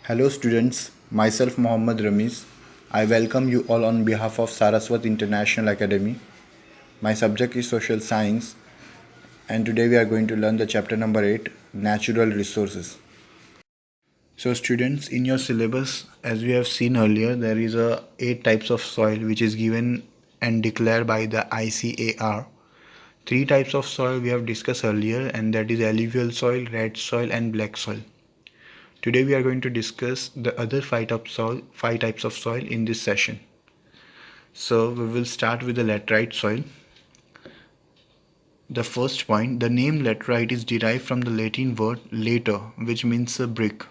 Hello students, myself Mohammad Rameez. I welcome you all on behalf of Saraswat International Academy. My subject is social science and today we are going to learn the chapter number 8, natural resources. So students, in your syllabus, as we have seen earlier, there is a 8 types of soil which is given and declared by the ICAR. 3 types of soil we have discussed earlier, and that is alluvial soil, red soil and black soil. Today we are going to discuss the other five types of soil in this session. So we will start with the laterite soil. The first point, the name laterite is derived from the Latin word later, which means a brick.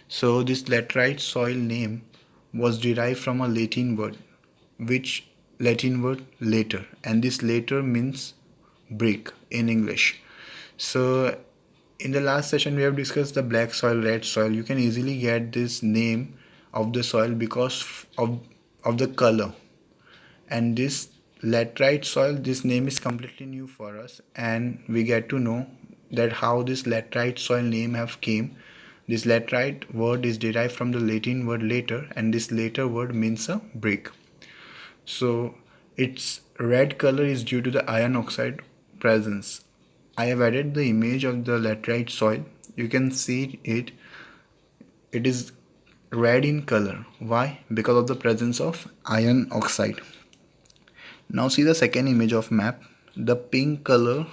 So this laterite soil name was derived from a Latin word, which Latin word later, and this later means brick in English. So in the last session we have discussed the black soil, red soil. You can easily get this name of the soil because of the color. And this laterite soil, this name is completely new for us, and we get to know that how this laterite soil name have came. This laterite word is derived from the Latin word later, and this later word means a brick. So its red color is due to the iron oxide presence. I have added the image of the laterite soil. You can see it. It is red in color. Why? Because of the presence of iron oxide. Now see the second image of map. The pink color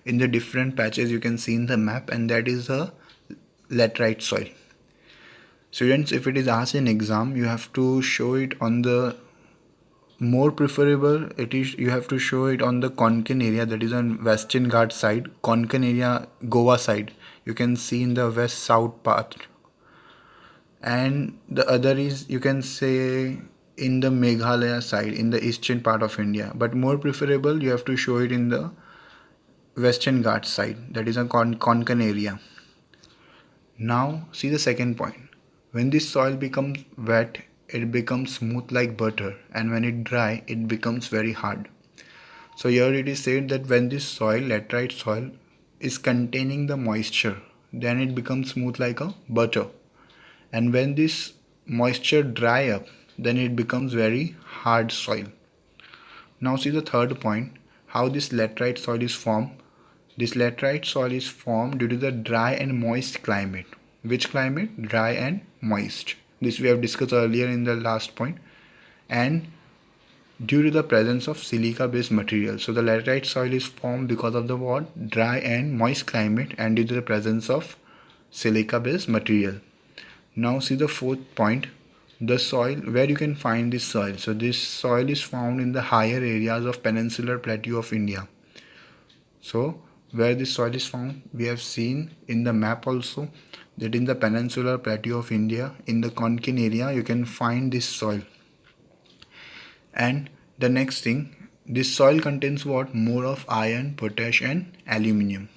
in the different patches you can see in the map, and that is the laterite soil. Students, if it is asked in exam, you have to show it on the more preferable, it is you have to show it on the Konkan area, that is on Western Ghat side, Konkan area, Goa side. You can see in the west south part, and the other is you can say in the Meghalaya side, in the eastern part of India. But more preferable, you have to show it in the Western Ghats side, that is a Konkan area. Now see the second point. When this soil becomes wet, it becomes smooth like butter, and when it dry, it becomes very hard. So here it is said that when this soil, laterite soil, is containing the moisture, then it becomes smooth like a butter. And when this moisture dry up, then it becomes very hard soil. Now see the third point, how this laterite soil is formed. This laterite soil is formed due to the dry and moist climate. Which climate? Dry and moist. This we have discussed earlier in the last point. And due to the presence of silica based material. So the laterite soil is formed because of the what? Dry and moist climate, and due to the presence of silica based material. Now see the fourth point, the soil, where you can find this soil. So this soil is found in the higher areas of peninsular plateau of India. So where this soil is found, we have seen in the map also that in the peninsular plateau of India, in the Konkan area, you can find this soil. And the next thing, this soil contains what? More of iron, potash and aluminium.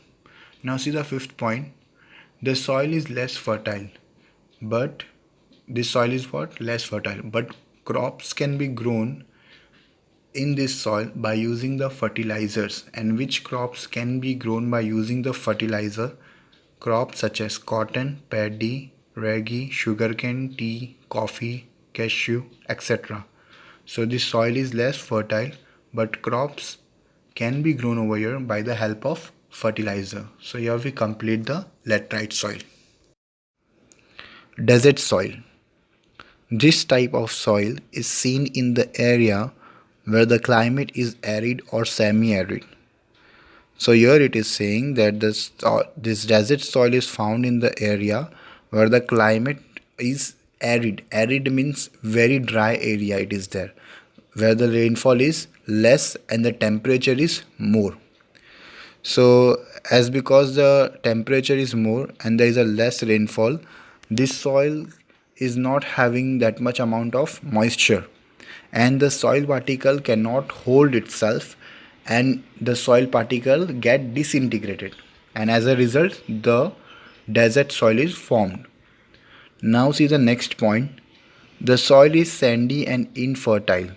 Now see the fifth point, the soil is less fertile, but this soil is what? Less fertile, but crops can be grown in this soil by using the fertilizers. And which crops can be grown by using the fertilizer? Crops such as cotton, paddy, ragi, sugarcane, tea, coffee, cashew, etc. So this soil is less fertile, but crops can be grown over here by the help of fertilizer. So here we complete the laterite soil. Desert soil. This type of soil is seen in the area where the climate is arid or semi-arid. So here it is saying that this desert soil is found in the area where the climate is arid. Arid means very dry area it is there, where the rainfall is less and the temperature is more. So as because the temperature is more and there is a less rainfall, this soil is not having that much amount of moisture, and the soil particle cannot hold itself, and the soil particle get disintegrated, and as a result the desert soil is formed. Now see the next point, the soil is sandy and infertile.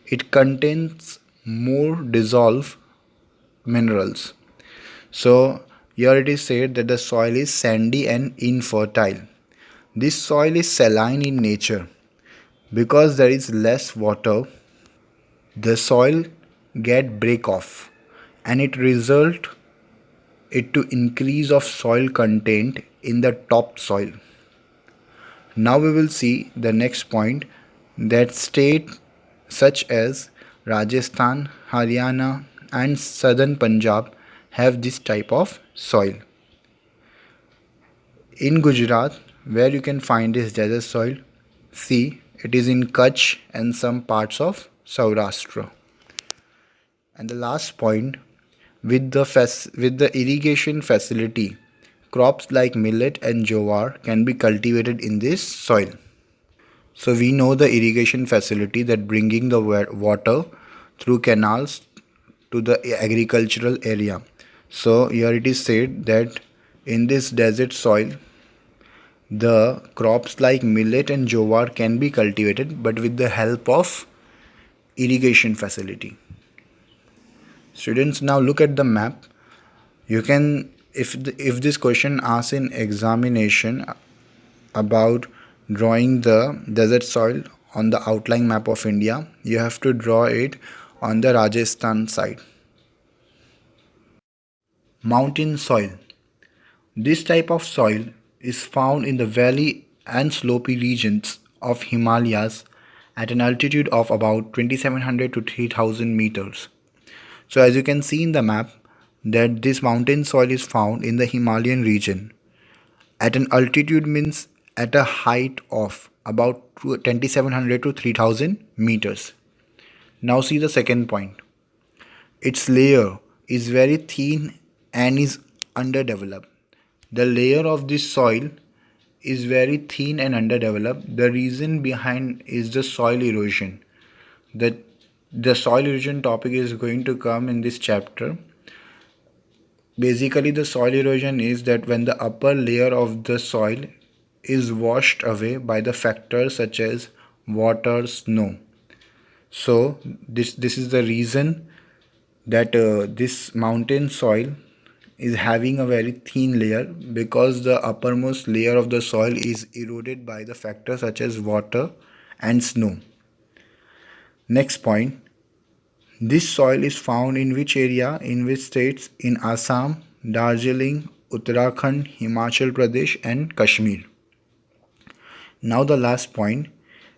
It contains more dissolved minerals. So here it is said that the soil is sandy and infertile. This soil is saline in nature. Because there is less water, the soil get break off and it result it to increase of soil content in the topsoil. Now we will see the next point that state such as Rajasthan, Haryana and southern Punjab have this type of soil. In Gujarat, where you can find this desert soil, see it is in Kutch and some parts of Saurashtra. And the last point, with the irrigation facility, crops like millet and jowar can be cultivated in this soil. So we know the irrigation facility that bringing the water through canals to the agricultural area. So here it is said that in this desert soil, the crops like millet and jowar can be cultivated, but with the help of irrigation facility. Students, now look at the map. You can, if this question asks in examination about drawing the desert soil on the outline map of India, you have to draw it on the Rajasthan side. Mountain soil. This type of soil is found in the valley and slopy regions of Himalayas at an altitude of about 2700 to 3000 meters. So as you can see in the map that this mountain soil is found in the Himalayan region at an altitude means at a height of about 2700 to 3000 meters. Now see the second point. Its layer is very thin and is underdeveloped. The layer of this soil is very thin and underdeveloped. The reason behind is the soil erosion. The soil erosion topic is going to come in this chapter. Basically, the soil erosion is that when the upper layer of the soil is washed away by the factors such as water, snow. So this is the reason that this mountain soil is having a very thin layer, because the uppermost layer of the soil is eroded by the factors such as water and snow. Next point, this soil is found in which area, in which states? In Assam, Darjeeling, Uttarakhand, Himachal Pradesh and Kashmir. Now the last point,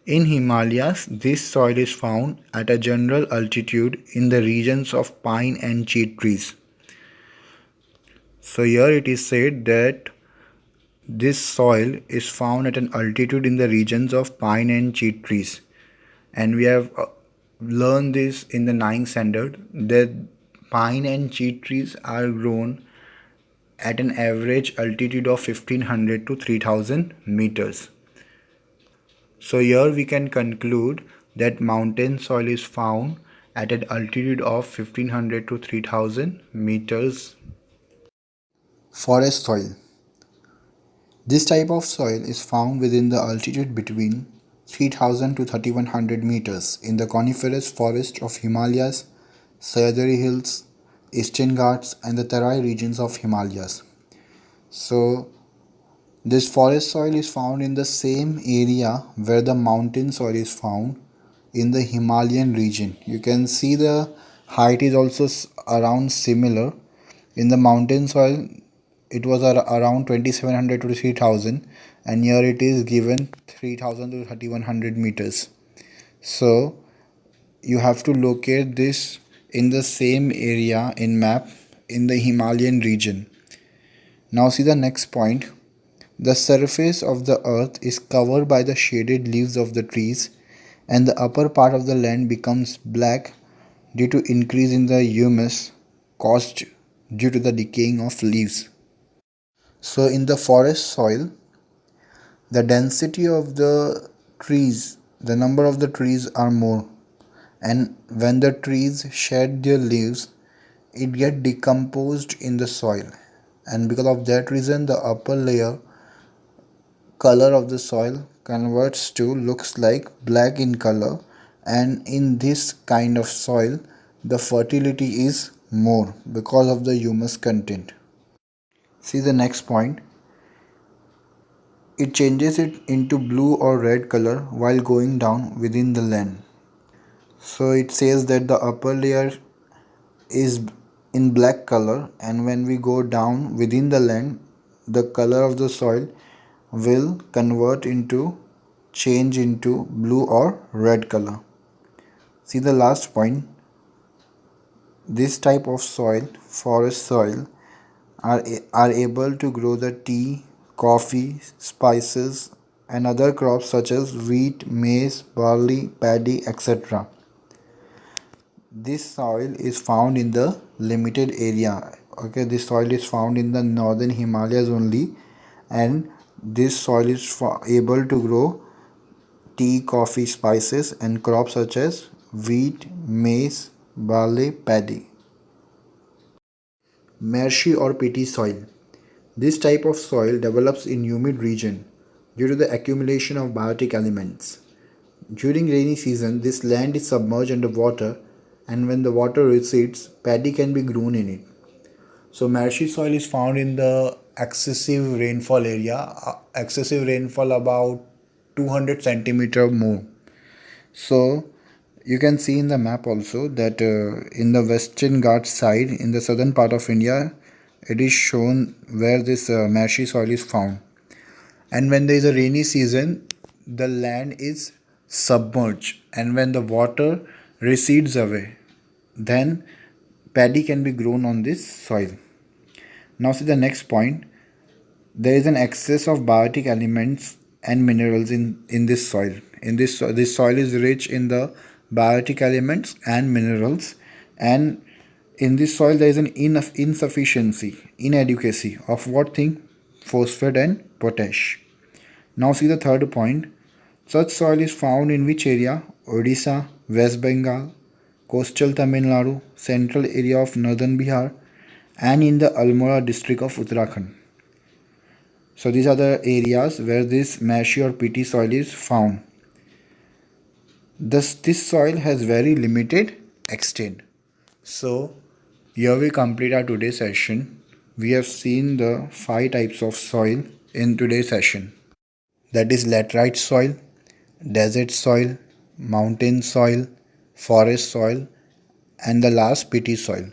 in Himalayas, this soil is found at a general altitude in the regions of pine and cheat trees. So here it is said that this soil is found at an altitude in the regions of pine and cheat trees. And we have learned this in the 9th standard that pine and cheat trees are grown at an average altitude of 1500 to 3000 meters. So here we can conclude that mountain soil is found at an altitude of 1500 to 3000 meters. Forest soil. This type of soil is found within the altitude between 3000 to 3100 meters in the coniferous forest of Himalayas, Sahyadri Hills, Eastern Ghats and the Tarai regions of Himalayas. So this forest soil is found in the same area where the mountain soil is found in the Himalayan region. You can see the height is also around similar. In the mountain soil it was around 2700 to 3000, and here it is given 3000 to 3100 meters. So you have to locate this in the same area in map in the Himalayan region. Now see the next point. The surface of the earth is covered by the shaded leaves of the trees, and the upper part of the land becomes black due to increase in the humus caused due to the decaying of leaves. So in the forest soil, the density of the trees, the number of the trees are more, and when the trees shed their leaves, it get decomposed in the soil, and because of that reason the upper layer color of the soil converts to looks like black in color, and in this kind of soil the fertility is more because of the humus content. See the next point. it changes it into blue or red color while going down within the land. So it says that the upper layer is in black color, and when we go down within the land, the color of the soil will convert into change into blue or red color. See the last point. This type of soil, forest soil, are able to grow the tea, coffee, spices, and other crops such as wheat, maize, barley, paddy, etc. This soil is found in the limited area. Okay, this soil is found in the northern Himalayas only, and this soil is able to grow tea, coffee, spices, and crops such as wheat, maize, barley, paddy. Marshy or peaty soil. This type of soil develops in humid region due to the accumulation of biotic elements. During rainy season, this land is submerged under water, and when the water recedes, paddy can be grown in it. So marshy soil is found in the excessive rainfall area, excessive rainfall about 200 centimeter more. So you can see in the map also that in the Western Ghats side, in the southern part of India, it is shown where this marshy soil is found. And when there is a rainy season, the land is submerged, and when the water recedes away, then paddy can be grown on this soil. Now see the next point. There is an excess of biotic elements and minerals in this soil. This soil is rich in the biotic elements and minerals, and in this soil there is an inadequacy of what thing? Phosphate and potash. Now see the third point. Such soil is found in which area? Odisha, West Bengal, coastal Tamil Nadu, central area of northern Bihar, and in the Almora district of Uttarakhand. So these are the areas where this marshy or peaty soil is found. This soil has very limited extent. So here we complete our today's session. We have seen the 5 types of soil in today's session. That is laterite soil, desert soil, mountain soil, forest soil, and the last peaty soil.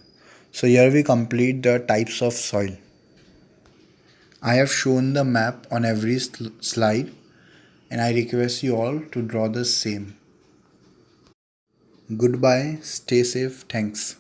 So here we complete the types of soil. I have shown the map on every slide, and I request you all to draw the same. Goodbye, stay safe, thanks.